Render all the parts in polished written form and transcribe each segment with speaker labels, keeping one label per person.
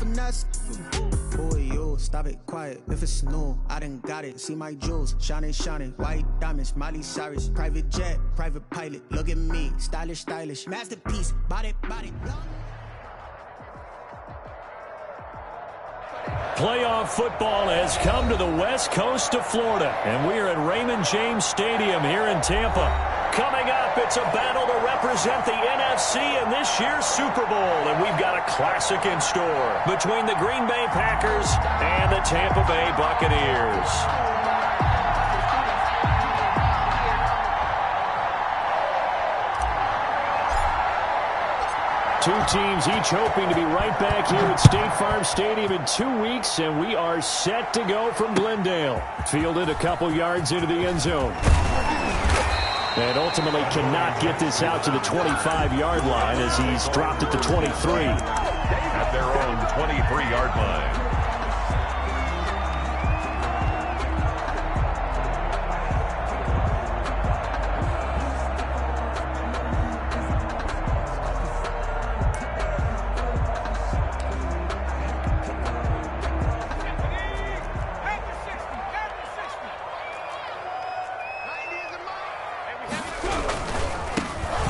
Speaker 1: finesse. Boy, you stop it quiet. If it's new, I done got it. See my jewels, shining, shining. White diamonds, Miley Cyrus. Private jet, private pilot. Look at me, stylish, stylish. Masterpiece, body, body.
Speaker 2: Playoff football has come to the west coast of Florida, and we are at Raymond James Stadium here in Tampa. Coming up, it's a battle to represent the NFC in this year's Super Bowl, and we've got a classic in store between the Green Bay Packers and the Tampa Bay Buccaneers. Two teams each hoping to be right back here at State Farm Stadium in 2 weeks, and we are set to go from Glendale. Fielded a couple yards into the end zone. And ultimately cannot get this out to the 25-yard line as he's dropped at the 23.
Speaker 3: At their own 23-yard line.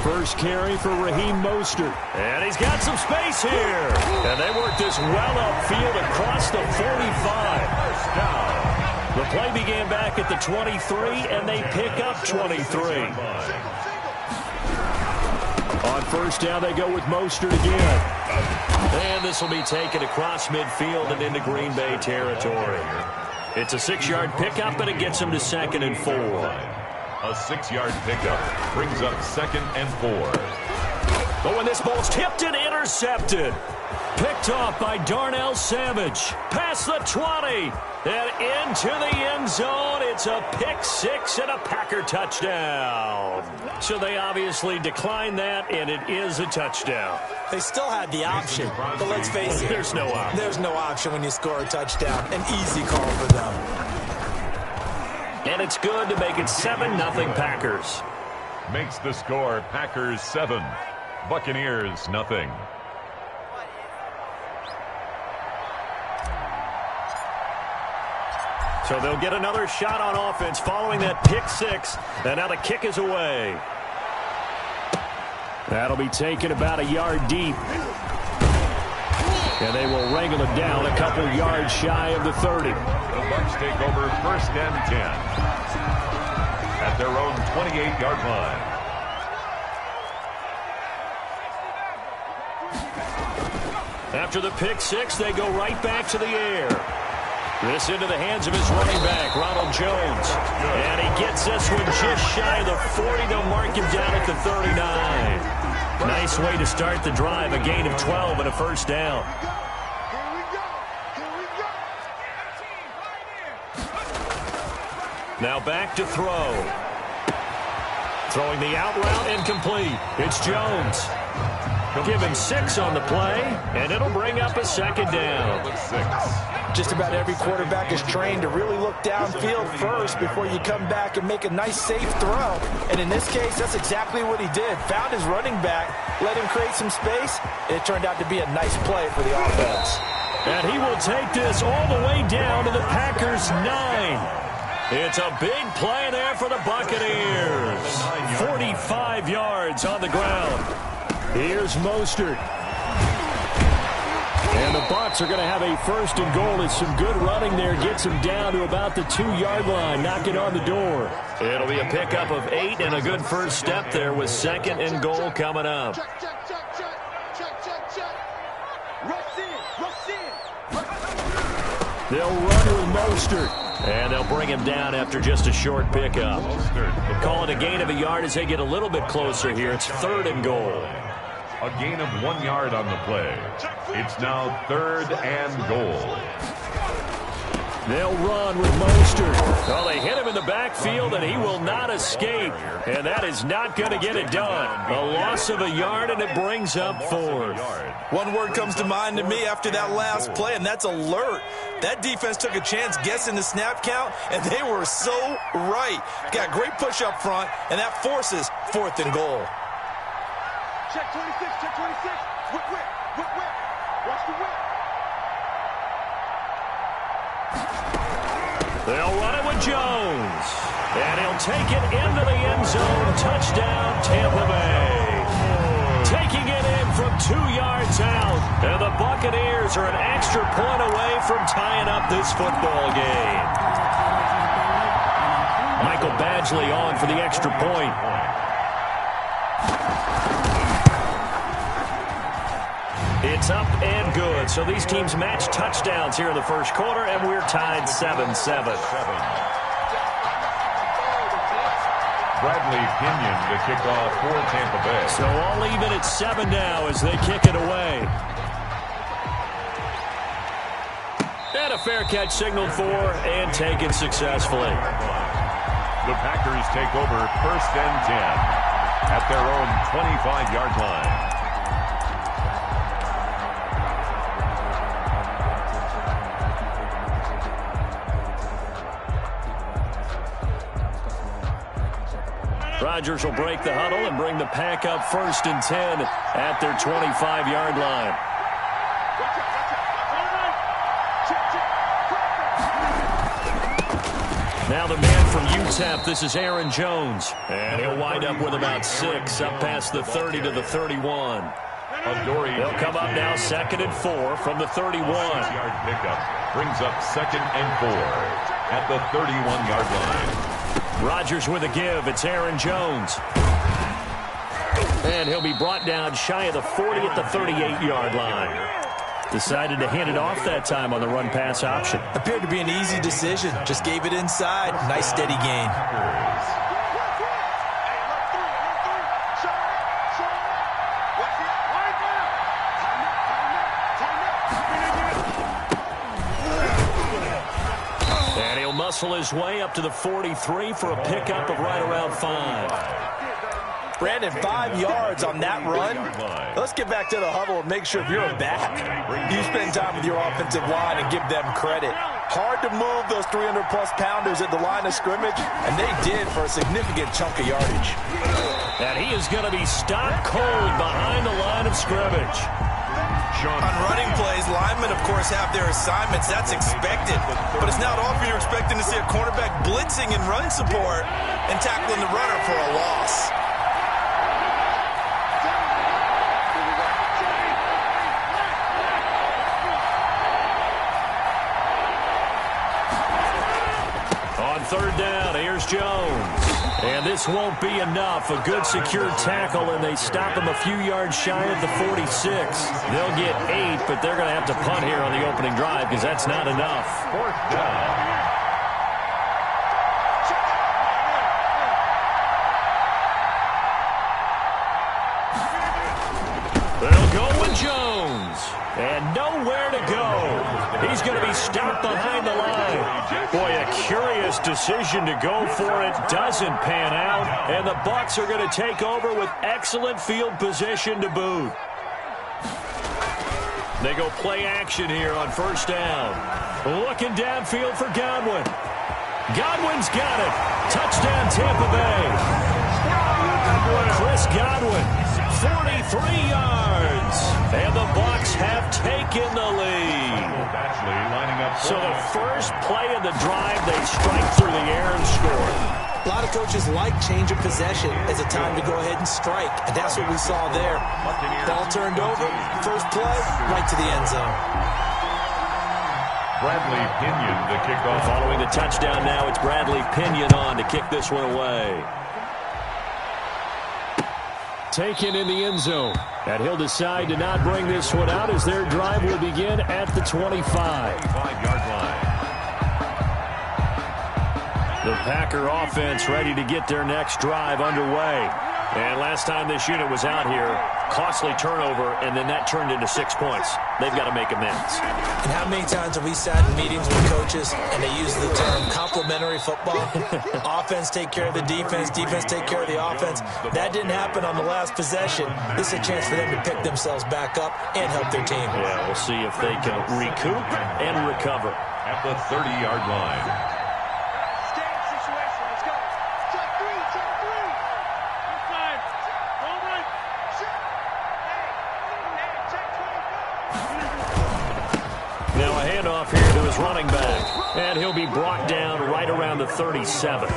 Speaker 2: First carry for Raheem Mostert. And he's got some space here. And they work this well upfield across the 45. First down. The play began back at the 23, and they pick up 23. On first down, they go with Mostert again. And this will be taken across midfield and into Green Bay territory. It's a 6-yard pickup, and it gets them to 2nd and 4.
Speaker 3: A 6-yard pickup brings up 2nd and 4.
Speaker 2: But when this ball's tipped and intercepted, picked off by Darnell Savage, past the 20, and into the end zone. It's a pick 6 and a Packer touchdown. So they obviously declined that, and it is a touchdown.
Speaker 4: They still had the option, but let's face it.
Speaker 2: There's no option.
Speaker 4: There's no option when you score a touchdown. An easy call for them.
Speaker 2: And it's good to make it 7-0 Packers.
Speaker 3: Makes the score Packers 7, Buccaneers nothing.
Speaker 2: So they'll get another shot on offense following that pick 6. And now the kick is away. That'll be taken about a yard deep. And they will wrangle it down a couple yards shy of the 30.
Speaker 3: The Bucs take over 1st and 10 at their own 28-yard line.
Speaker 2: After the pick 6, they go right back to the air. This into the hands of his running back, Ronald Jones. And he gets this one just shy of the 40. They'll mark him down at the 39. Nice way to start the drive, a gain of 12 and a first down. Now back to throw. Throwing the out route incomplete. It's Jones. Give him 6 on the play, and it'll bring up a 2nd down.
Speaker 4: Just about every quarterback is trained to really look downfield first before you come back and make a nice, safe throw. And in this case, that's exactly what he did. Found his running back, let him create some space. It turned out to be a nice play for the offense.
Speaker 2: And he will take this all the way down to the Packers' 9. It's a big play there for the Buccaneers. 45 yards on the ground. Here's Mostert. And the Bucs are going to have a 1st and goal. It's some good running there. Gets him down to about the 2-yard line. Knocking on the door. It'll be a pickup of 8 and a good first step there with 2nd and goal coming up. They'll run with Mostert. And they'll bring him down after just a short pickup. Call it a gain of a yard as they get a little bit closer here. It's 3rd and goal.
Speaker 3: A gain of 1 yard on the play. It's now 3rd and goal.
Speaker 2: They'll run with Mostert. Oh, they hit him in the backfield, and he will not escape. And that is not going to get it done. A loss of a yard, and it brings up 4th.
Speaker 4: One word comes to mind to me after that last play, and that's alert. That defense took a chance guessing the snap count, and they were so right. Got great push up front, and that forces 4th and goal.
Speaker 5: Check 26, check 26. Whip, whip, whip, whip. Watch the whip.
Speaker 2: They'll run it with Jones. And he'll take it into the end zone. Touchdown, Tampa Bay. Taking it in from 2 yards out. And the Buccaneers are an extra point away from tying up this football game. Michael Badgley on for the extra point. It's up and good. So these teams match touchdowns here in the first quarter, and we're tied 7-7.
Speaker 3: Bradley Pinion to kick off for Tampa Bay.
Speaker 2: So all even at 7 now as they kick it away. And a fair catch signaled for and taken successfully.
Speaker 3: The Packers take over 1st and 10 at their own 25-yard line.
Speaker 2: Rodgers will break the huddle and bring the pack up 1st and 10 at their 25-yard line. Now the man from UTEP, this is Aaron Jones. And he'll wind up with about 6, up past the 30 to the 31. They'll come up now 2nd and 4 from the 31.
Speaker 3: 6-yard pickup brings up 2nd and 4 at the 31-yard line.
Speaker 2: Rodgers with a give. It's Aaron Jones. And he'll be brought down shy of the 40 at the 38-yard line. Decided to hand it off that time on the run-pass option.
Speaker 4: Appeared to be an easy decision. Just gave it inside. Nice steady gain.
Speaker 2: And he'll muscle his way up to the 43 for a pickup of right around 5.
Speaker 4: Brandon, 5 yards on that run. Let's get back to the huddle and make sure if you're a back, you spend time with your offensive line and give them credit. Hard to move those 300-plus pounders at the line of scrimmage, and they did for a significant chunk of yardage.
Speaker 2: And he is going to be stopped cold behind the line of scrimmage.
Speaker 5: On running plays, linemen, of course, have their assignments. That's expected. But it's not often you're expecting to see a cornerback blitzing in run support and tackling the runner for a loss.
Speaker 2: On 3rd down, here's Jones. And this won't be enough. A good secure tackle, and they stop him a few yards shy of the 46. They'll get 8, but they're going to have to punt here on the opening drive because that's not enough.
Speaker 3: 4th down.
Speaker 2: They'll go with Jones. And nowhere to go. He's going to be stopped behind the line. Boy, a curious decision to go for it. Doesn't pan out. And the Bucs are going to take over with excellent field position to boot. They go play action here on 1st down. Looking downfield for Godwin. Godwin's got it. Touchdown, Tampa Bay. Chris Godwin, 43 yards. And the Bucs have taken the lead. So the first play of the drive, they strike through the air and score.
Speaker 4: A lot of coaches like change of possession as a time to go ahead and strike, and that's what we saw there. Ball turned over, first play, right to the end zone.
Speaker 3: Bradley Pinion to kick off.
Speaker 2: Following the touchdown now, it's Bradley Pinion on to kick this one away. Taken in the end zone. And he'll decide to not bring this one out as their drive will begin at the 25-yard
Speaker 3: line.
Speaker 2: The Packer offense ready to get their next drive underway. And last time this unit was out here, costly turnover, and then that turned into 6 points. They've got to make amends.
Speaker 4: And how many times have we sat in meetings with coaches and they use the term complementary football? Offense take care of the defense, defense take care of the offense. That didn't happen on the last possession. This is a chance for them to pick themselves back up and help their team.
Speaker 2: Yeah, we'll see if they can recoup and recover.
Speaker 3: At the 30-yard line.
Speaker 2: handoff here to his running back. And he'll be brought down right around the 37.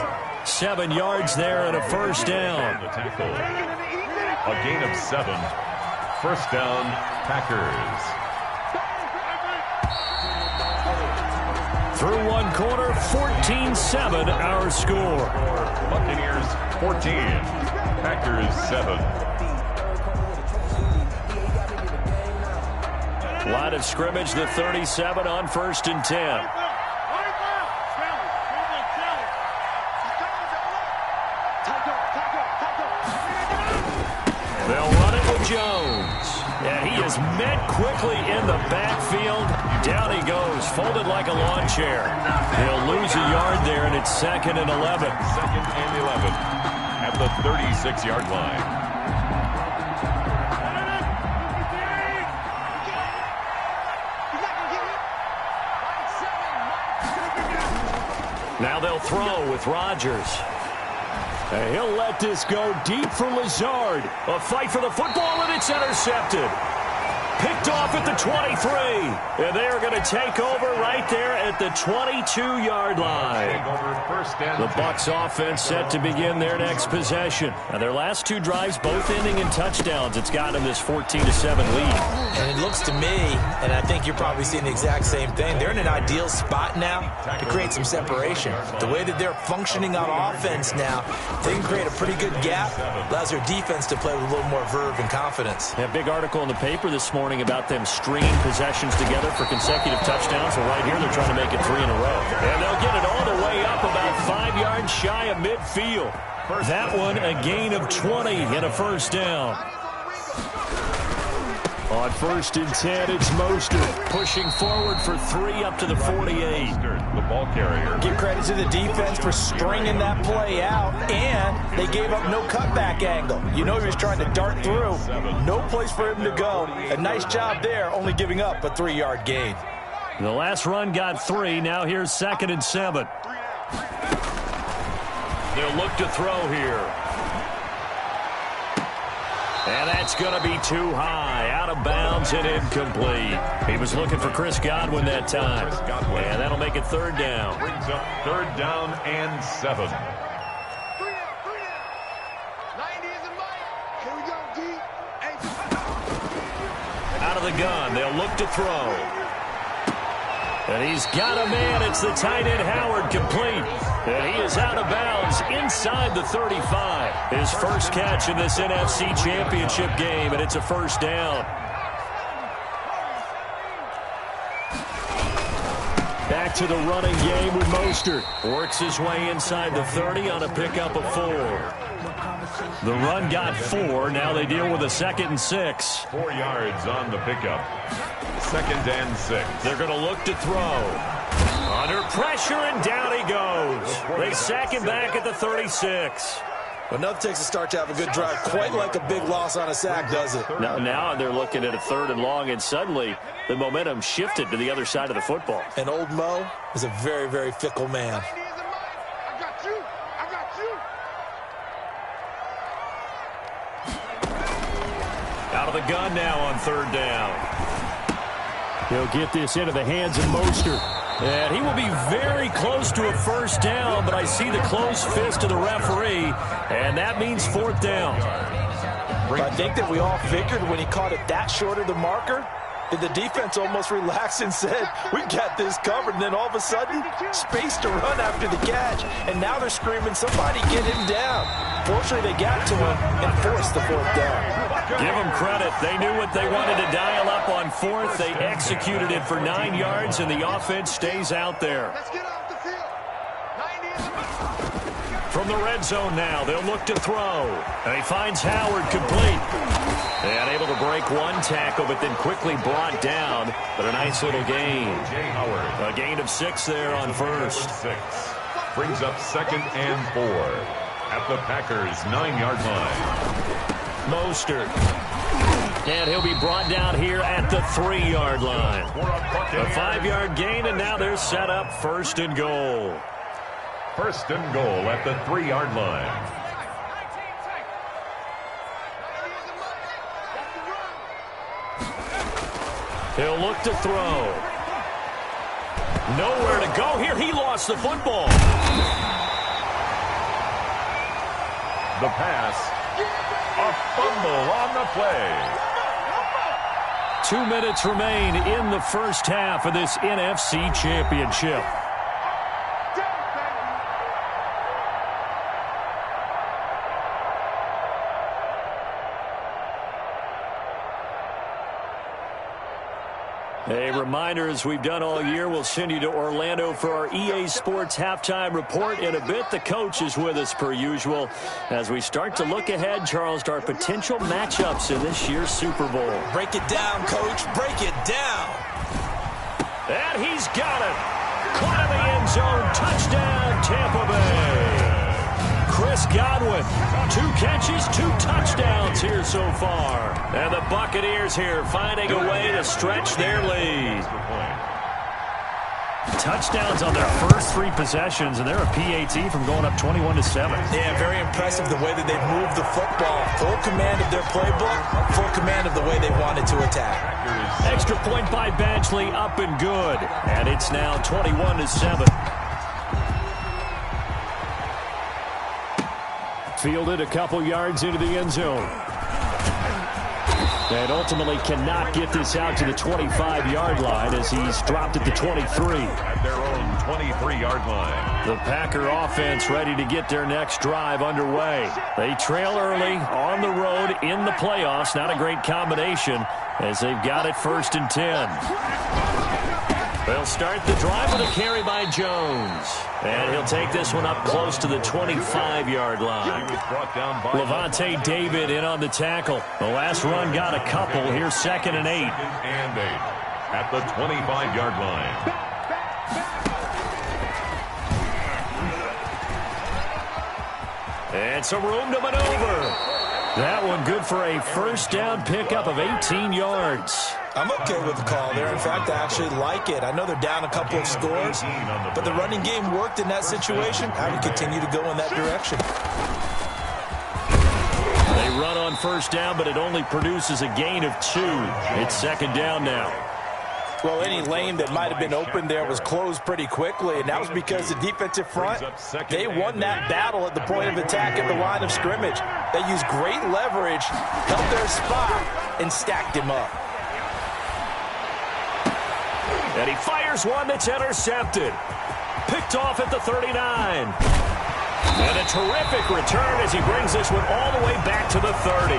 Speaker 2: 7 yards there and a first down.
Speaker 3: The tackle. A gain of 7. First down, Packers.
Speaker 2: Through one quarter, 14-7 our score.
Speaker 3: Buccaneers 14, Packers 7.
Speaker 2: Line of scrimmage, the 37 on 1st and 10. They'll run it with Jones. And he is met quickly in the backfield. Down he goes, folded like a lawn chair. He'll lose a yard there, and it's 2nd and 11.
Speaker 3: 2nd and 11 at the 36-yard line.
Speaker 2: Now they'll throw with Rodgers. And he'll let this go deep for Lazard. A fight for the football, and it's intercepted. Picked off at the 23. And they are going to take over right there at the 22-yard line. The Bucs offense set to begin their next possession. Now their last 2 drives, both ending in touchdowns. It's got them this 14-7 lead.
Speaker 4: And it looks to me, and I think you're probably seeing the exact same thing, they're in an ideal spot now to create some separation. The way that they're functioning on offense now, they can create a pretty good gap. Allows their defense to play with a little more verve and confidence.
Speaker 2: A big article in the paper this morning about them stringing possessions together for consecutive touchdowns. Well, right here, they're trying to make it 3 in a row. And they'll get it all the way up about 5 yards shy of midfield. That one, a gain of 20 and a first down. On 1st and 10, it's Mostert pushing forward for 3 up to the 48.
Speaker 3: The ball carrier.
Speaker 4: Give credit to the defense for stringing that play out, and they gave up no cutback angle. You know he was trying to dart through. No place for him to go. A nice job there, only giving up a 3-yard gain.
Speaker 2: The last run got 3. Now here's 2nd and 7. They'll look to throw here. And that's going to be too high. Out of bounds and incomplete. He was looking for Chris Godwin that time. And that'll make it 3rd down.
Speaker 3: Brings up 3rd down and 7.
Speaker 2: Out of the gun. They'll look to throw. And he's got a man. It's the tight end Howard, complete. And he is out of bounds inside the 35. His first catch in this NFC Championship game, and it's a first down. Back to the running game with Mostert. Works his way inside the 30 on a pickup of 4. The run got 4. Now they deal with a 2nd and 6.
Speaker 3: 4 yards on the pickup. 2nd and 6.
Speaker 2: They're going to look to throw. Under pressure, and down he goes. They sack him back at the 36.
Speaker 4: Enough takes a start to have a good drive. Quite like a big loss on a sack, does it?
Speaker 2: Now they're looking at a 3rd and long, and suddenly the momentum shifted to the other side of the football.
Speaker 4: And old Mo is a very, very fickle man.
Speaker 2: Out of the gun now on 3rd down. He'll get this into the hands of Mostert. And he will be very close to a first down, but I see the closed fist of the referee, and that means 4th down.
Speaker 4: I think that we all figured when he caught it that short of the marker, that the defense almost relaxed and said, we got this covered. And then all of a sudden, space to run after the catch. And now they're screaming, somebody get him down. Fortunately, they got to him and forced the 4th down.
Speaker 2: Give them credit. They knew what they wanted to dial up on 4th. They executed it for 9 yards, and the offense stays out there. From the red zone now, they'll look to throw. And he finds Howard, complete. And able to break one tackle, but then quickly brought down. But a nice little gain. A gain of 6 there on 1st.
Speaker 3: 6. Brings up 2nd and 4 at the Packers' 9-yard line.
Speaker 2: Mostert. And he'll be brought down here at the 3-yard line. A 5-yard gain, and now they're set up 1st and goal.
Speaker 3: 1st and goal at the 3-yard line.
Speaker 2: He'll look to throw. Nowhere to go here. He lost the football.
Speaker 3: The pass. A fumble on the play.
Speaker 2: 2 minutes remain in the first half of this NFC Championship. A reminder, as we've done all year, we'll send you to Orlando for our EA Sports halftime report. In a bit, the coach is with us per usual as we start to look ahead, Charles, to our potential matchups in this year's Super Bowl.
Speaker 5: Break it down, Coach. Break it down.
Speaker 2: And he's got it. Caught in the end zone. Touchdown, Tampa Bay. Chris Godwin, 2 catches, 2 touchdowns here so far. And the Buccaneers here finding a way to stretch their lead. Touchdowns on their first 3 possessions, and they're a PAT from going up 21-7.
Speaker 5: Yeah, very impressive the way that they've moved the football. Full command of their playbook, full command of the way they wanted to attack.
Speaker 2: Extra point by Badgley, up and good. And it's now 21-7. Fielded a couple yards into the end zone. And ultimately cannot get this out to the 25-yard line as he's dropped at the 23.
Speaker 3: At their own 23-yard line.
Speaker 2: The Packer offense ready to get their next drive underway. They trail early on the road in the playoffs. Not a great combination as they've got it 1st and 10. They'll start the drive with a carry by Jones. And he'll take this one up close to the 25-yard line. Levante David in on the tackle. The last run got a couple. Here's 2nd and 8.
Speaker 3: And 8 at the 25-yard line.
Speaker 2: And some room to maneuver. That one good for a first down pickup of 18 yards.
Speaker 5: I'm okay with the call there. In fact, I actually like it. I know they're down a couple of scores, but the running game worked in that situation. I would continue to go in that direction.
Speaker 2: They run on first down, but it only produces a gain of 2. It's 2nd down now.
Speaker 4: Well, any lane that might have been open there was closed pretty quickly, and that was because the defensive front, they won that battle at the point of attack at the line of scrimmage. They used great leverage, held their spot, and stacked him up.
Speaker 2: And he fires one that's intercepted. Picked off at the 39. And a terrific return as he brings this one all the way back to the 30.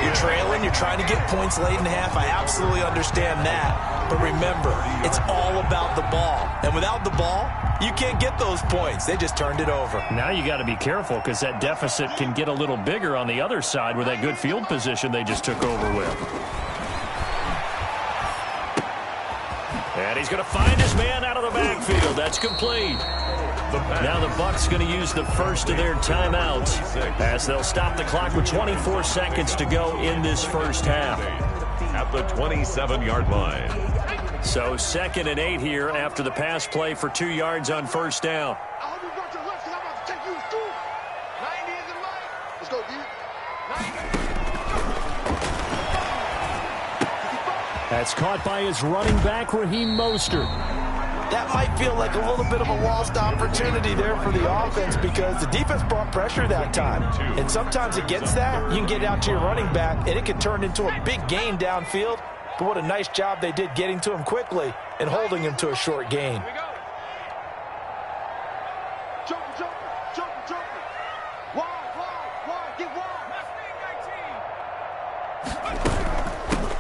Speaker 5: You're trailing, you're trying to get points late in half. I absolutely understand that. But remember, it's all about the ball. And without the ball, you can't get those points. They just turned it over.
Speaker 2: Now you got to be careful because that deficit can get a little bigger on the other side with that good field position they just took over with. And he's going to find his man out of the backfield. That's complete. Now the Bucs going to use the first of their timeouts as they'll stop the clock with 24 seconds to go in this first half.
Speaker 3: At the 27-yard line.
Speaker 2: So 2nd and 8 here after the pass play for 2 yards on first down. That's caught by his running back, Raheem Mostert.
Speaker 4: That might feel like a little bit of a lost opportunity there for the offense because the defense brought pressure that time. And sometimes against that, you can get out to your running back, and it can turn into a big gain downfield. But what a nice job they did getting to him quickly and holding him to a short gain.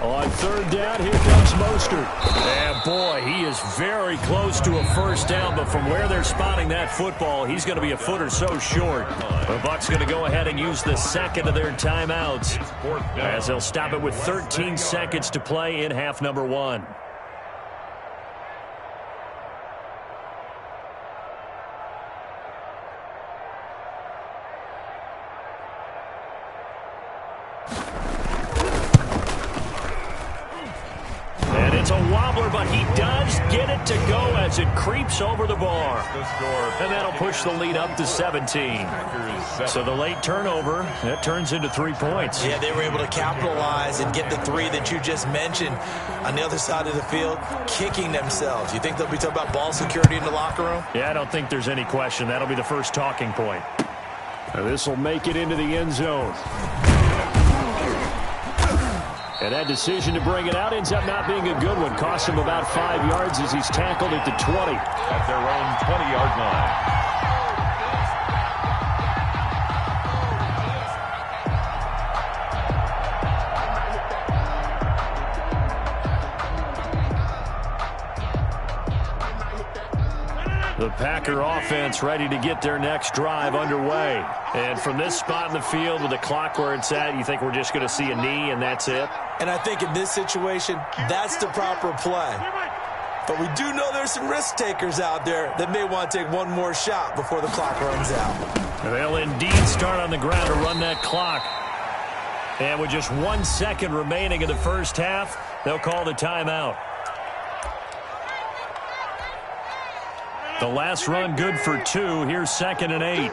Speaker 2: On 3rd down, here comes Mostert. And boy, he is very close to a first down, but from where they're spotting that football, he's going to be a foot or so short. The Bucs going to go ahead and use the 2nd of their timeouts as they'll stop it with 13 seconds to play in half number 1. It's a wobbler, but he does get it to go as it creeps over the bar. And that'll push the lead up to 17. So the late turnover, that turns into 3 points.
Speaker 5: Yeah, they were able to capitalize and get the 3 that you just mentioned. On the other side of the field, kicking themselves. You think they'll be talking about ball security in the locker room?
Speaker 2: Yeah, I don't think there's any question. That'll be the first talking point. This will make it into the end zone. And that decision to bring it out ends up not being a good one. Costs him about 5 yards as he's tackled at the 20.
Speaker 3: At their own 20-yard line.
Speaker 2: The Packer offense ready to get their next drive underway. And from this spot in the field with the clock where it's at, you think we're just going to see a knee and that's it?
Speaker 5: And I think in this situation, that's the proper play. But we do know there's some risk takers out there that may want to take one more shot before the clock runs out.
Speaker 2: They'll indeed start on the ground to run that clock. And with just 1 second remaining in the first half, they'll call the timeout. The last run good for 2. Here's 2nd and 8.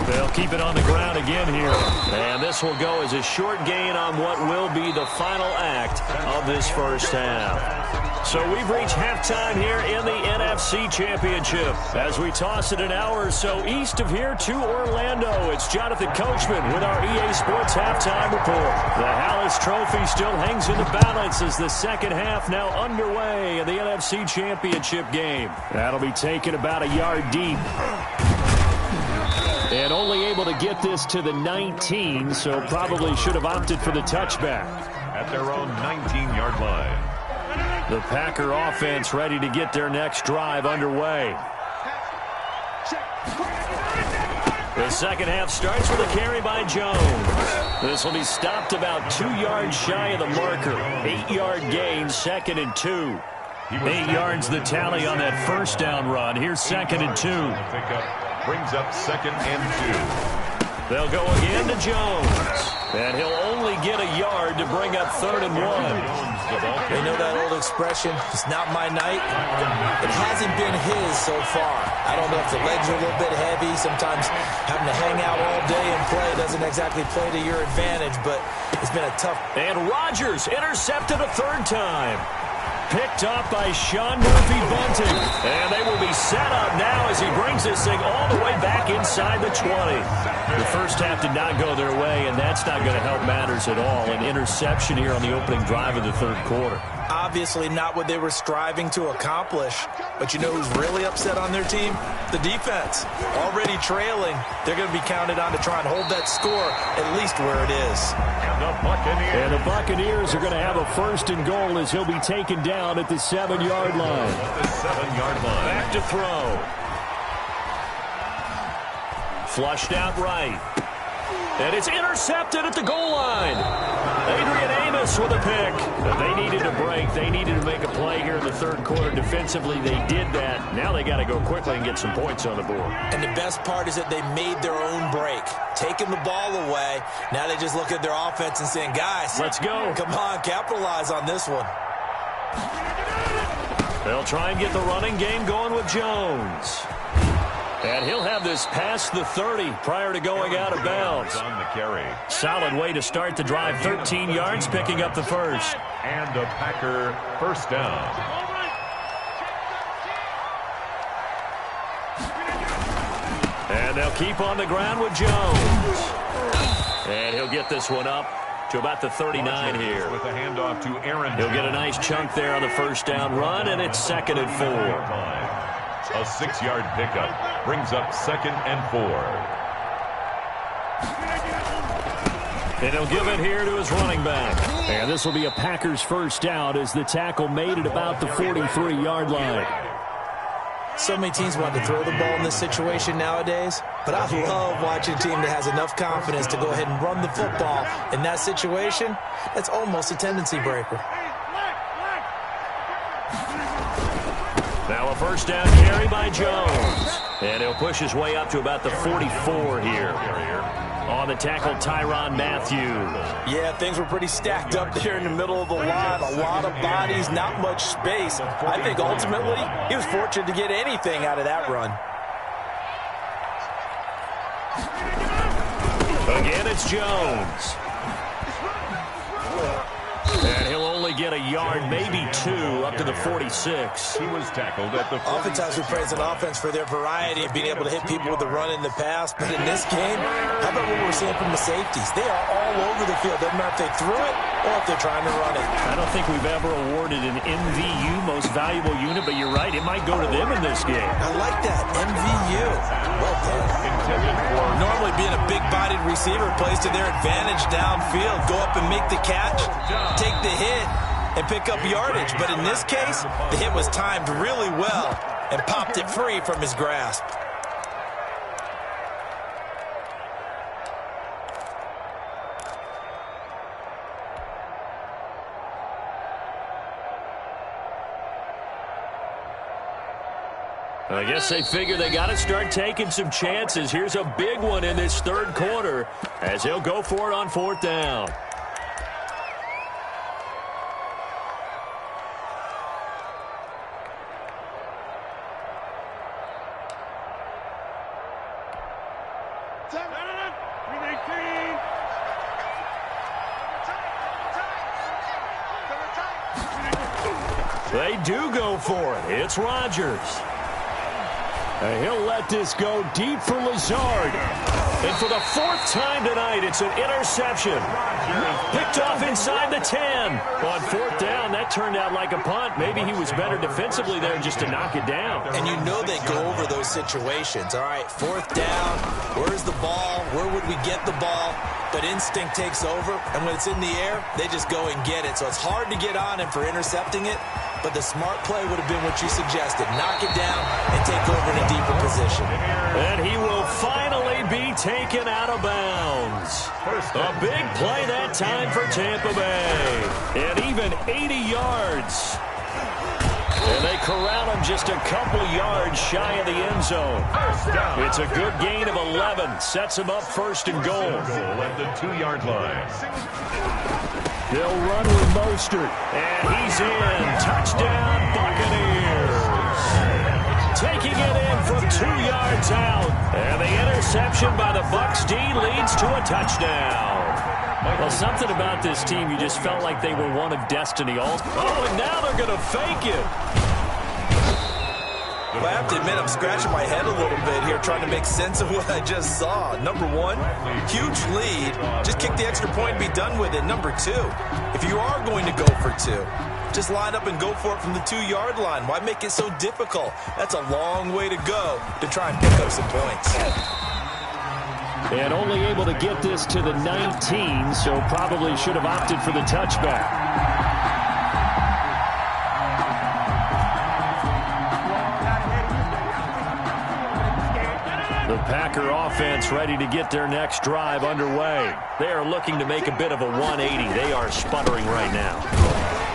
Speaker 2: They'll keep it on the ground again here. And this will go as a short gain on what will be the final act of this first half. So we've reached halftime here in the NFC Championship. As we toss it an hour or so east of here to Orlando, it's Jonathan Coachman with our EA Sports Halftime Report. The Hallis Trophy still hangs in the balance as the second half now underway in the NFC Championship game. That'll be taken about a yard deep. And only able to get this to the 19, so probably should have opted for the touchback.
Speaker 3: At their own 19-yard line.
Speaker 2: The Packer offense ready to get their next drive underway. The second half starts with a carry by Jones. This will be stopped about 2 yards shy of the marker. 8-yard gain, 2nd and 2. 8 yards the tally on that first down run. Here's 2nd and 2.
Speaker 3: Brings up 2nd and 2.
Speaker 2: They'll go again to Jones. And he'll only get a yard to bring up 3rd and 1.
Speaker 5: They know that old expression, it's not my night. It hasn't been his so far. I don't know if the legs are a little bit heavy. Sometimes having to hang out all day and play doesn't exactly play to your advantage, but it's been a tough.
Speaker 2: And Rodgers intercepted a 3rd time. Picked up by Sean Murphy-Bunting. And they will be set up now as he brings this thing all the way back inside the 20. The first half did not go their way, and that's not going to help matters at all. An interception here on the opening drive of the 3rd quarter.
Speaker 5: Obviously not what they were striving to accomplish. But you know who's really upset on their team? The defense. Already trailing. They're going to be counted on to try and hold that score at least where it is.
Speaker 2: And the Buccaneers are going to have a 1st and goal as he'll be taken down at the 7-yard line. Back to throw. Flushed out right. And it's intercepted at the goal line. Adrian Amos with a pick. They needed a break. They needed to make a play here in the 3rd quarter. Defensively, they did that. Now they got to go quickly and get some points on the board.
Speaker 5: And the best part is that they made their own break. Taking the ball away. Now they just look at their offense and saying, guys,
Speaker 2: let's go.
Speaker 5: Come on, capitalize on this one.
Speaker 2: They'll try and get the running game going with Jones. And he'll have this past the 30 prior to going out of bounds.
Speaker 3: On the carry.
Speaker 2: Solid way to start the drive. 13 yards, picking up the 1st.
Speaker 3: And a Packer 1st down.
Speaker 2: And they'll keep on the ground with Jones. And he'll get this one up to about the 39 here.
Speaker 3: With a handoff to Aaron.
Speaker 2: He'll get a nice chunk there on the 1st down run, and it's 2nd and 4.
Speaker 3: A 6-yard pickup brings up 2nd and 4.
Speaker 2: And he'll give it here to his running back. And this will be a Packers 1st down as the tackle made at about the 43-yard line.
Speaker 5: So many teams want to throw the ball in this situation nowadays, but I love watching a team that has enough confidence to go ahead and run the football. In that situation, that's almost a tendency breaker.
Speaker 2: Now a 1st down carry by Jones. And he'll push his way up to about the 44 here. On the tackle, Tyrann Mathieu.
Speaker 4: Yeah, things were pretty stacked up there in the middle of the line. A lot of bodies, not much space. I think ultimately he was fortunate to get anything out of that run.
Speaker 2: Again, it's Jones. And he'll only get a yard, maybe 2, up to the 46.
Speaker 3: He was tackled at the 46.
Speaker 4: Oftentimes we praise an offense for their variety of being able to hit people with the run in the pass. But in this game, how about what we're seeing from the safeties? They are all over the field. Doesn't matter if they threw it or if they're trying to run it.
Speaker 2: I don't think we've ever awarded an MVU, most valuable unit, but you're right, it might go to them in this game.
Speaker 4: I like that, MVU. Well done. Normally being a big-bodied receiver plays to their advantage downfield. Go up and make the catch, take the hit, and pick up yardage. But in this case, the hit was timed really well and popped it free from his grasp.
Speaker 2: I guess they figure they got to start taking some chances. Here's a big one in this third quarter as he'll go for it on 4th down. They do go for it. It's Rodgers. And he'll let this go deep for Lazard. And for the 4th time tonight, it's an interception. Picked off inside the 10. On 4th down, that turned out like a punt. Maybe he was better defensively there just to knock it down.
Speaker 4: And you know they go over those situations. All right, 4th down. Where's the ball? Where would we get the ball? But instinct takes over, and when it's in the air, they just go and get it. So it's hard to get on him for intercepting it, but the smart play would have been what you suggested. Knock it down and take over in a deeper position.
Speaker 2: And he will finally be taken out of bounds. A big play that time for Tampa Bay. And even 80 yards. And they corral him just a couple yards shy of the end zone. It's a good gain of 11. Sets him up 1st and goal.
Speaker 3: At the 2-yard line.
Speaker 2: They'll run with Mostert. And he's in. Touchdown, Buccaneers. Taking it in from 2 yards out. And the interception by the Bucs D leads to a touchdown. Well, something about this team, you just felt like they were one of destiny. Oh, and now they're going to fake it.
Speaker 4: Well, I have to admit, I'm scratching my head a little bit here trying to make sense of what I just saw. Number 1, huge lead. Just kick the extra point and be done with it. Number 2, if you are going to go for 2, just line up and go for it from the 2-yard line. Why make it so difficult? That's a long way to go to try and pick up some points.
Speaker 2: And only able to get this to the 19, so probably should have opted for the touchback. The Packer offense ready to get their next drive underway. They are looking to make a bit of a 180. They are sputtering right now.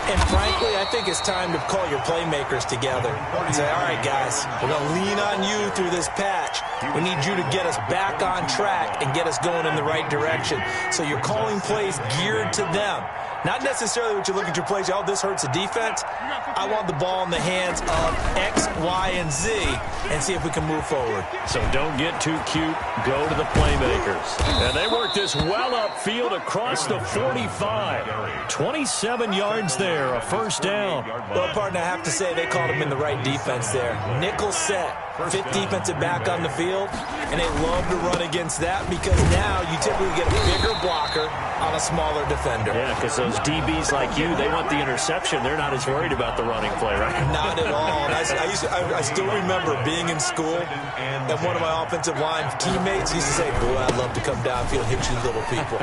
Speaker 4: And frankly, I think it's time to call your playmakers together and say, all right, guys, we're going to lean on you through this patch. We need you to get us back on track and get us going in the right direction. So you're calling plays geared to them. Not necessarily what you look at your plays, oh, this hurts the defense. I want the ball in the hands of X, Y, and Z and see if we can move forward.
Speaker 2: So don't get too cute. Go to the playmakers. And they work this well upfield across the 45. 27 yards there, a 1st down.
Speaker 4: Well, partner, I have to say they called him in the right defense there. Nickel set. 5th defensive back on the field, and they love to run against that because now you typically get a bigger blocker on a smaller defender.
Speaker 2: Yeah, because those DBs like you, they want the interception. They're not as worried about the running play, right?
Speaker 4: Not at all. I still remember being in school, and one of my offensive line teammates used to say, boy, I'd love to come downfield and hit you little people.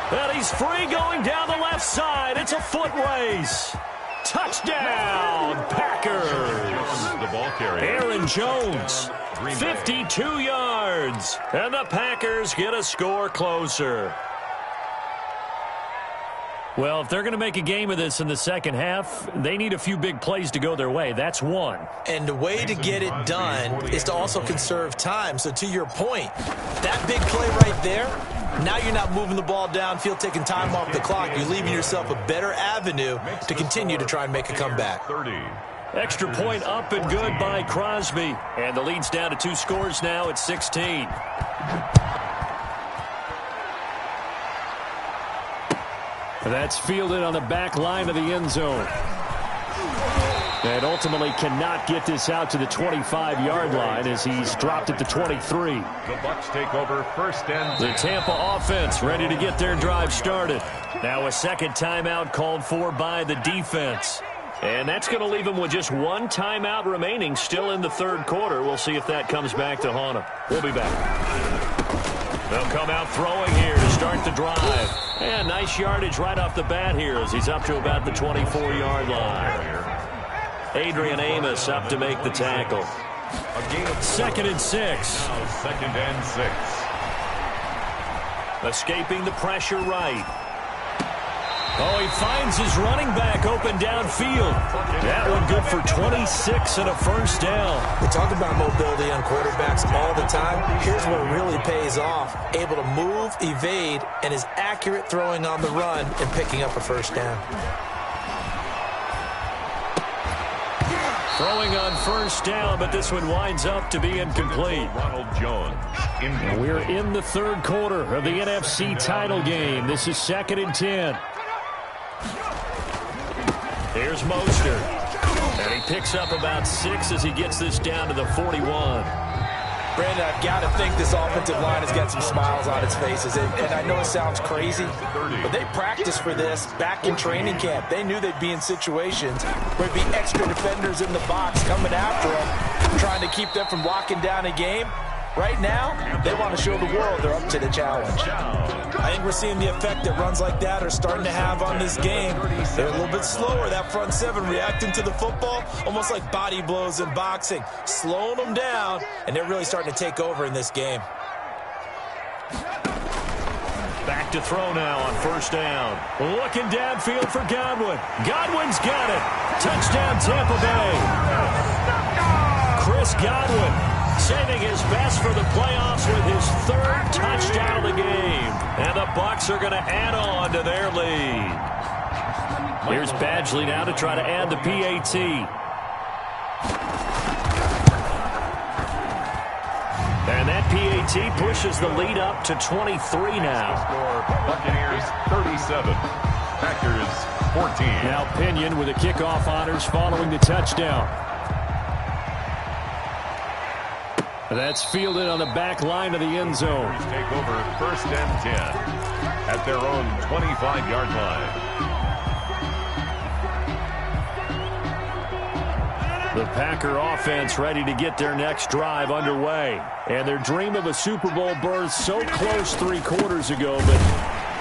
Speaker 2: And he's free going down the left side. It's a foot race. Touchdown, Packers.
Speaker 3: The ball carrier.
Speaker 2: Aaron Jones, 52 yards. And the Packers get a score closer. Well, if they're going to make a game of this in the second half, they need a few big plays to go their way. That's one.
Speaker 5: And the way to get it done is to also conserve time. So to your point, that big play right there, now you're not moving the ball downfield, taking time off the clock. You're leaving yourself a better avenue to continue to try and make a comeback.
Speaker 3: 30.
Speaker 2: Extra point up and good by Crosby. And the lead's down to 2 scores now at 16. That's fielded on the back line of the end zone. And ultimately cannot get this out to the 25-yard line as he's dropped at the 23.
Speaker 3: The Bucs take over first and 10.
Speaker 2: The Tampa offense ready to get their drive started. Now a second timeout called for by the defense. And that's going to leave them with just one timeout remaining still in the third quarter. We'll see if that comes back to haunt them. We'll be back. They'll come out throwing here to start the drive. And nice yardage right off the bat here as he's up to about the 24-yard line. Adrian Amos up to make the tackle.
Speaker 3: A gain of
Speaker 2: 2nd and 6.
Speaker 3: Now 2nd and 6.
Speaker 2: Escaping the pressure right. Oh, he finds his running back open downfield. That one good for 26 and a first down.
Speaker 5: We talk about mobility on quarterbacks all the time. Here's where it really pays off. Able to move, evade, and is accurate throwing on the run and picking up a first down.
Speaker 2: Throwing on first down, but this one winds up to be incomplete.
Speaker 3: Ronald Jones.
Speaker 2: And we're in the third quarter of the NFC title game. This is 2nd and 10. Here's Mostert. And he picks up about 6 as he gets this down to the 41.
Speaker 4: Brandon, I've got to think this offensive line has got some smiles on its faces. And I know it sounds crazy, but they practiced for this back in training camp. They knew they'd be in situations where there'd be extra defenders in the box coming after them, trying to keep them from locking down a game. Right now, they want to show the world they're up to the challenge. I think we're seeing the effect that runs like that are starting to have on this game. They're a little bit slower, that front seven, reacting to the football, almost like body blows in boxing, slowing them down, and they're really starting to take over in this game.
Speaker 2: Back to throw now on first down. Looking downfield for Godwin. Godwin's got it. Touchdown, Tampa Bay. Chris Godwin saving his best for the playoffs with his 3rd touchdown of the game. And the Bucs are going to add on to their lead. Here's Badgley now to try to add the PAT. And that PAT pushes the lead up to 23 now.
Speaker 3: Buccaneers 37. Packers 14.
Speaker 2: Now Pinion with the kickoff honors following the touchdown. That's fielded on the back line of the end zone.
Speaker 3: Take over first and 10 at their own 25-yard line.
Speaker 2: The Packer offense ready to get their next drive underway. And their dream of a Super Bowl berth so close 3 quarters ago, but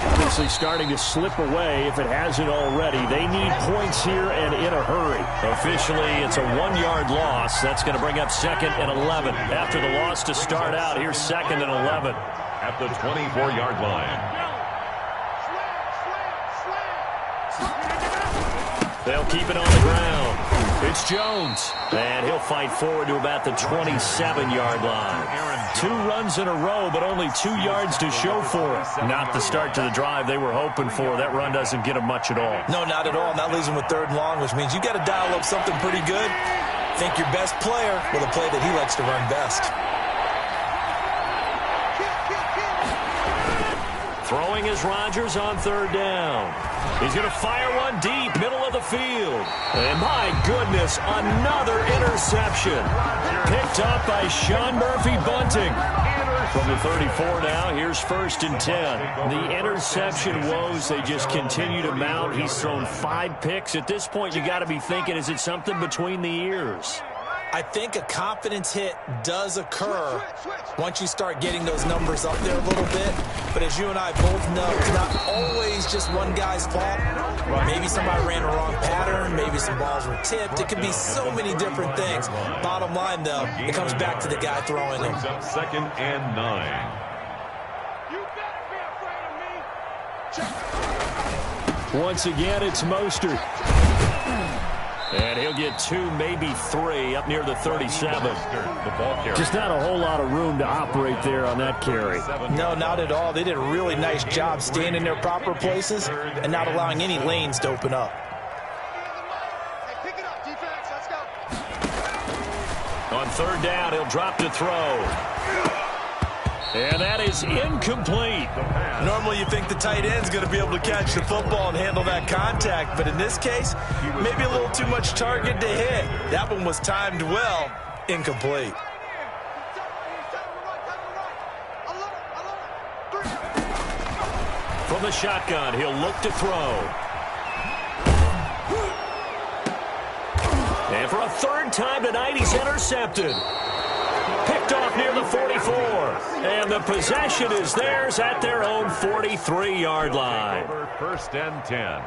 Speaker 2: obviously starting to slip away if it hasn't already. They need points here and in a hurry. Officially, it's a 1-yard loss. That's going to bring up 2nd and 11. After the loss to start out, here's 2nd and 11.
Speaker 3: At the 24-yard line.
Speaker 2: They'll keep it on the ground. It's Jones. And he'll fight forward to about the 27-yard line. 2 runs in a row, but only 2 yards to show for it. Not the start to the drive they were hoping for. That run doesn't get them much at all.
Speaker 5: No, not at all. And that leaves them with 3rd and long, which means you got to dial up something pretty good. Think your best player with a play that he likes to run best.
Speaker 2: Throwing is Rodgers on 3rd down. He's going to fire one deep, middle of the field. And my goodness, another interception. Picked up by Sean Murphy-Bunting. From the 34 now, here's 1st and 10. The interception woes, they just continue to mount. He's thrown 5 picks. At this point, you got to be thinking, is it something between the ears?
Speaker 5: I think a confidence hit does occur once you start getting those numbers up there a little bit. But as you and I both know, it's not always just one guy's fault. Maybe somebody ran a wrong pattern. Maybe some balls were tipped. It could be so many different things. Bottom line, though, it comes back to the guy throwing them.
Speaker 3: Brings up 2nd and 9.
Speaker 2: Once again, it's Mostert. And he'll get 2, maybe 3 up near the 37. Just not a whole lot of room to operate there on that carry.
Speaker 4: No, not at all. They did a really nice job staying in their proper places and not allowing any lanes to open up.
Speaker 2: On third down, he'll drop to throw. And that is incomplete.
Speaker 4: Normally you think the tight end's going to be able to catch the football and handle that contact, but in this case, maybe a little too much target to hit. That one was timed well, incomplete.
Speaker 2: From the shotgun, he'll look to throw. And for a third time tonight, he's intercepted. Picked off near the 44. And the possession is theirs at their own 43-yard line.
Speaker 3: First and 10.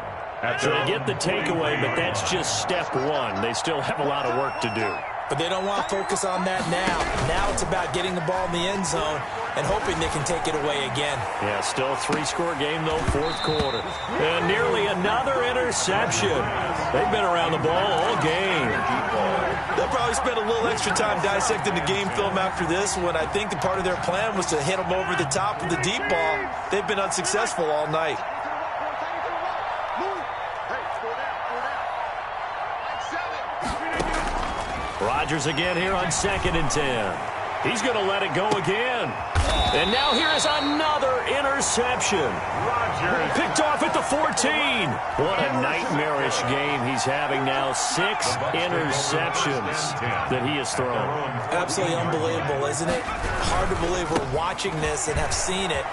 Speaker 2: So they get the takeaway, but that's just step one. They still have a lot of work to do.
Speaker 4: But they don't want to focus on that now. Now it's about getting the ball in the end zone and hoping they can take it away again.
Speaker 2: Yeah, still a 3-score game, though, fourth quarter. And nearly another interception. They've been around the ball all game.
Speaker 4: They'll probably spend a little extra time dissecting the game film after this one. I think the part of their plan was to hit them over the top of the deep ball. They've been unsuccessful all night.
Speaker 2: Rodgers again here on 2nd and 10. He's going to let it go again. And now here is another interception.
Speaker 3: Rodgers
Speaker 2: picked off at the 14. What a nightmarish game he's having now. 6 interceptions that he has thrown.
Speaker 4: Absolutely unbelievable, isn't it? Hard to believe we're watching this and have seen it,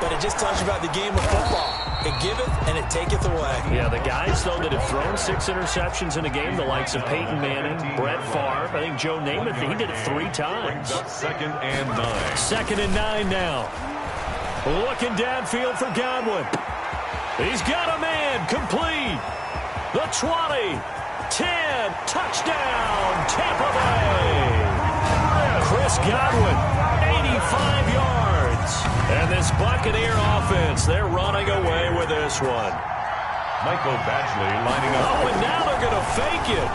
Speaker 4: but it just tells you about the game of football. It giveth and it taketh away.
Speaker 2: Yeah, the guys, though, that have thrown 6 interceptions in a game, the likes of Peyton Manning, Brett Favre, I think Joe Namath, he did it 3 times.
Speaker 3: 2nd and 9.
Speaker 2: 2nd and 9 now. Looking downfield for Godwin. He's got a man, complete. The 20, 10, touchdown, Tampa Bay. Chris Godwin, 85 yards. And this Buccaneer offense, they're running away with this one.
Speaker 3: Michael Badgley lining up.
Speaker 2: Oh, and now they're going to fake it.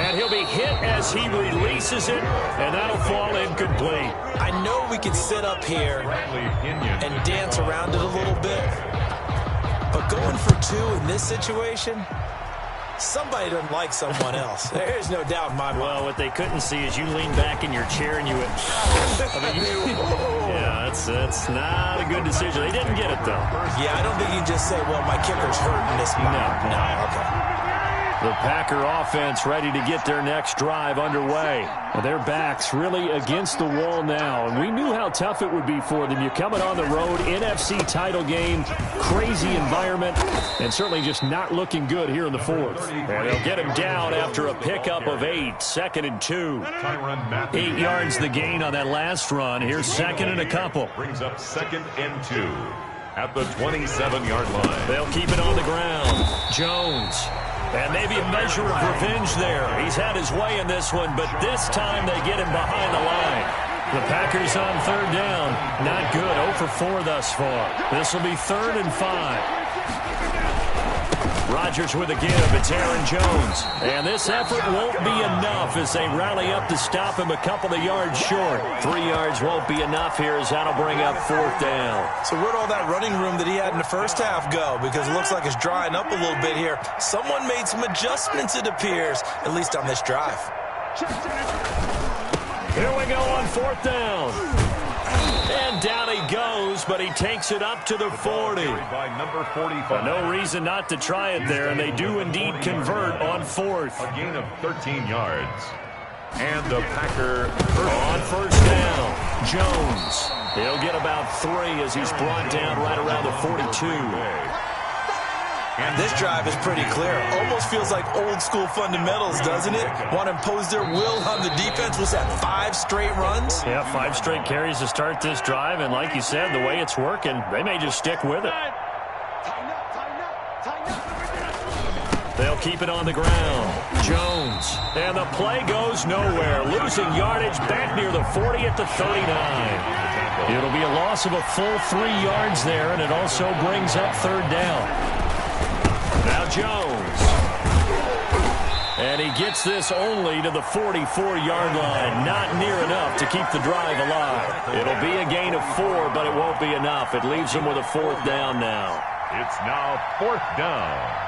Speaker 2: And he'll be hit as he releases it, and that'll fall incomplete.
Speaker 4: I know we can sit up here and dance around it a little bit, but going for 2 in this situation, somebody doesn't like someone else. There's no doubt in my mind.
Speaker 2: Well, what they couldn't see is you lean back in your chair and you went, yeah, that's not a good decision. They didn't get it, though.
Speaker 4: Yeah, I don't think you can just say, well, my kicker's hurting this spot. No, okay.
Speaker 2: The Packer offense ready to get their next drive underway. And their backs really against the wall now. And we knew how tough it would be for them. You're coming on the road, NFC title game, crazy environment, and certainly just not looking good here in the fourth. And they'll get him down after a pickup of 8, 2nd and 2. 8 yards the gain on that last run. Here's 2nd and a couple.
Speaker 3: Brings up 2nd and 2 at the 27-yard line.
Speaker 2: They'll keep it on the ground. Jones. And maybe a measure of revenge there. He's had his way in this one, but this time they get him behind the line. The Packers on 3rd down. Not good. 0 for 4 thus far. This will be 3rd and 5. Rodgers with a give. It's Aaron Jones. And this effort won't be enough as they rally up to stop him a couple of yards short. 3 yards won't be enough here as that'll bring up 4th down.
Speaker 4: So where'd all that running room that he had in the first half go? Because it looks like it's drying up a little bit here. Someone made some adjustments, it appears, at least on this drive.
Speaker 2: Here we go on 4th down. And down he goes, but he takes it up to the 40.
Speaker 3: By number 45.
Speaker 2: No reason not to try it there, and they do indeed convert on 4th.
Speaker 3: A gain of 13 yards. And the Packer
Speaker 2: on 1st down. Jones. He'll get about 3 as he's brought down right around the 42.
Speaker 4: And this drive is pretty clear. Almost feels like old school fundamentals, doesn't it? Want to impose their will on the defense. Was that 5 straight runs?
Speaker 2: Yeah, 5 straight carries to start this drive. And like you said, the way it's working, they may just stick with it. They'll keep it on the ground. Jones. And the play goes nowhere. Losing yardage back near the 40 at the 39. It'll be a loss of a full 3 yards there, and it also brings up 3rd down. Now Jones. And he gets this only to the 44-yard line. Not near enough to keep the drive alive. It'll be a gain of 4, but it won't be enough. It leaves him with a 4th down now.
Speaker 3: It's now 4th down.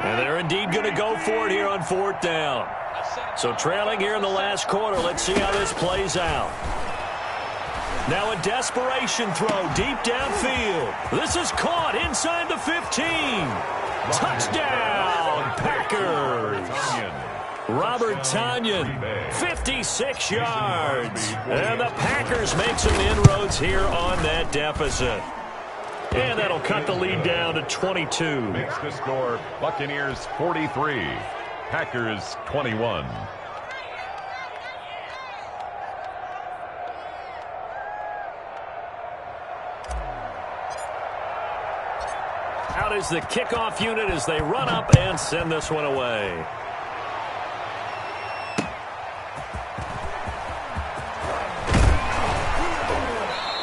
Speaker 2: And they're indeed going to go for it here on 4th down. So trailing here in the last quarter. Let's see how this plays out. Now a desperation throw deep downfield. This is caught inside the 15. Touchdown, Packers. Robert Tonyan, 56 yards. And the Packers make some inroads here on that deficit. And that'll cut the lead down to 22.
Speaker 3: Makes the score Buccaneers 43, Packers 21.
Speaker 2: Out is the kickoff unit as they run up and send this one away.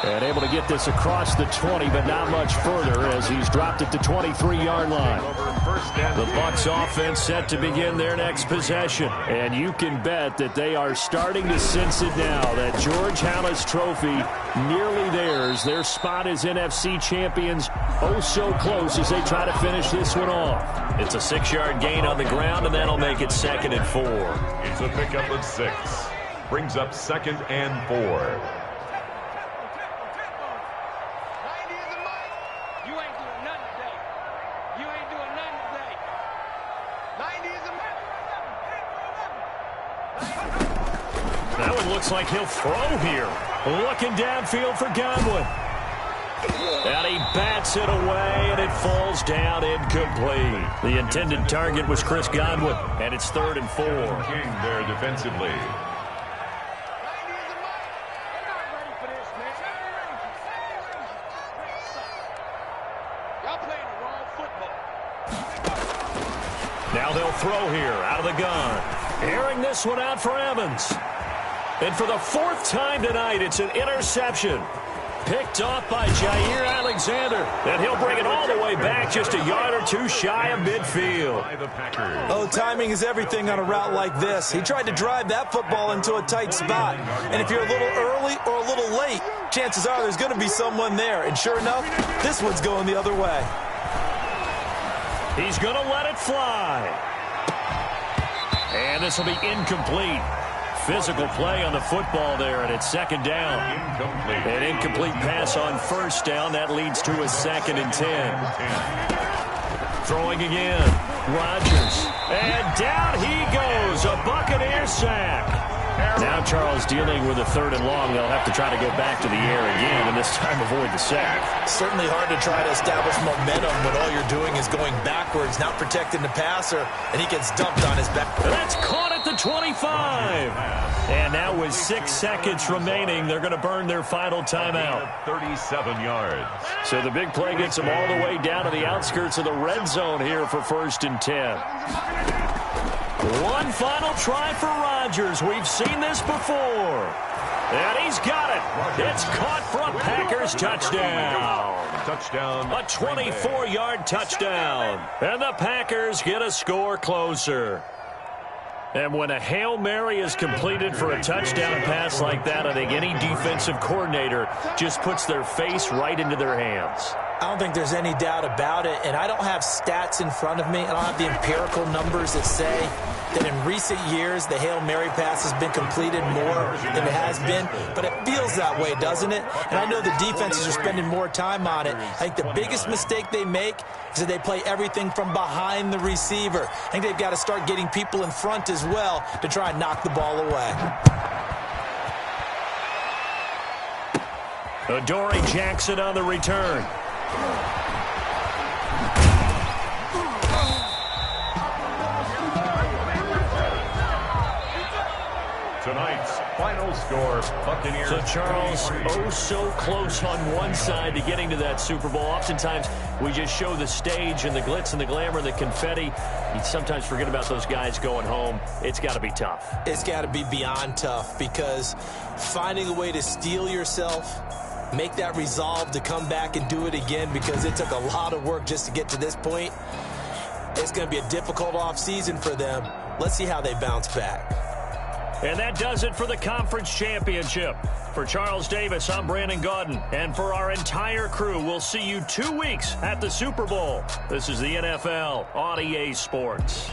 Speaker 2: And able to get this across the 20, but not much further as he's dropped it to 23-yard line. The Bucs offense set to begin their next possession. And you can bet that they are starting to sense it now. That George Halas trophy nearly theirs. Their spot as NFC champions oh so close as they try to finish this one off. It's a 6-yard gain on the ground, and that'll make it 2nd and 4.
Speaker 3: It's a pickup of 6. Brings up 2nd and 4.
Speaker 2: Looks like he'll throw here. Looking downfield for Godwin. And he bats it away, and it falls down incomplete. The intended target was Chris Godwin, and it's 3rd and 4.
Speaker 3: King there defensively.
Speaker 2: Now they'll throw here out of the gun. Airing this one out for Evans. And for the 4th time tonight, it's an interception. Picked off by Jair Alexander. And he'll bring it all the way back just a yard or 2 shy of midfield.
Speaker 4: Oh, timing is everything on a route like this. He tried to drive that football into a tight spot. And if you're a little early or a little late, chances are there's going to be someone there. And sure enough, this one's going the other way.
Speaker 2: He's going to let it fly. And this will be incomplete. Physical play on the football there, and it's 2nd down.
Speaker 3: Incomplete.
Speaker 2: An incomplete pass on 1st down. That leads to a 2nd and 10. Throwing again. Rodgers. And down he goes. A Buccaneer sack. Now Charles dealing with a 3rd and long. They'll have to try to go back to the air again, and this time avoid the sack.
Speaker 4: Certainly hard to try to establish momentum when all you're doing is going backwards, not protecting the passer, and he gets dumped on his back.
Speaker 2: That's caught at the 25. And now with 6 seconds remaining, they're going to burn their final timeout.
Speaker 3: 37 yards.
Speaker 2: So the big play gets them all the way down to the outskirts of the red zone here for 1st and 10. One final try for Rodgers. We've seen this before. And he's got it. It's caught for a Packers touchdown.
Speaker 3: Touchdown.
Speaker 2: A 24-yard touchdown. And the Packers get a score closer. And when a Hail Mary is completed for a touchdown pass like that, I think any defensive coordinator just puts their face right into their hands.
Speaker 4: I don't think there's any doubt about it, and I don't have stats in front of me. I don't have the empirical numbers that say that in recent years the Hail Mary pass has been completed more than it has been, but it feels that way, doesn't it? And I know the defenses are spending more time on it. I think the biggest mistake they make is that they play everything from behind the receiver. I think they've got to start getting people in front as well to try and knock the ball away.
Speaker 2: Adoree Jackson on the return.
Speaker 3: Tonight's final score, Buccaneers.
Speaker 2: So, Charles, oh so close on one side to getting to that Super Bowl. Oftentimes, we just show the stage and the glitz and the glamour and the confetti. You sometimes forget about those guys going home. It's got to be tough.
Speaker 4: It's got to be beyond tough, because finding a way to steel yourself
Speaker 5: make that resolve to come back and do it again, because it took a lot of work just to get to this point. It's going to be a difficult offseason for them. Let's see how they bounce back.
Speaker 2: And that does it for the conference championship. For Charles Davis, I'm Brandon Gaudin. And for our entire crew, we'll see you 2 weeks at the Super Bowl. This is the NFL on EA Sports.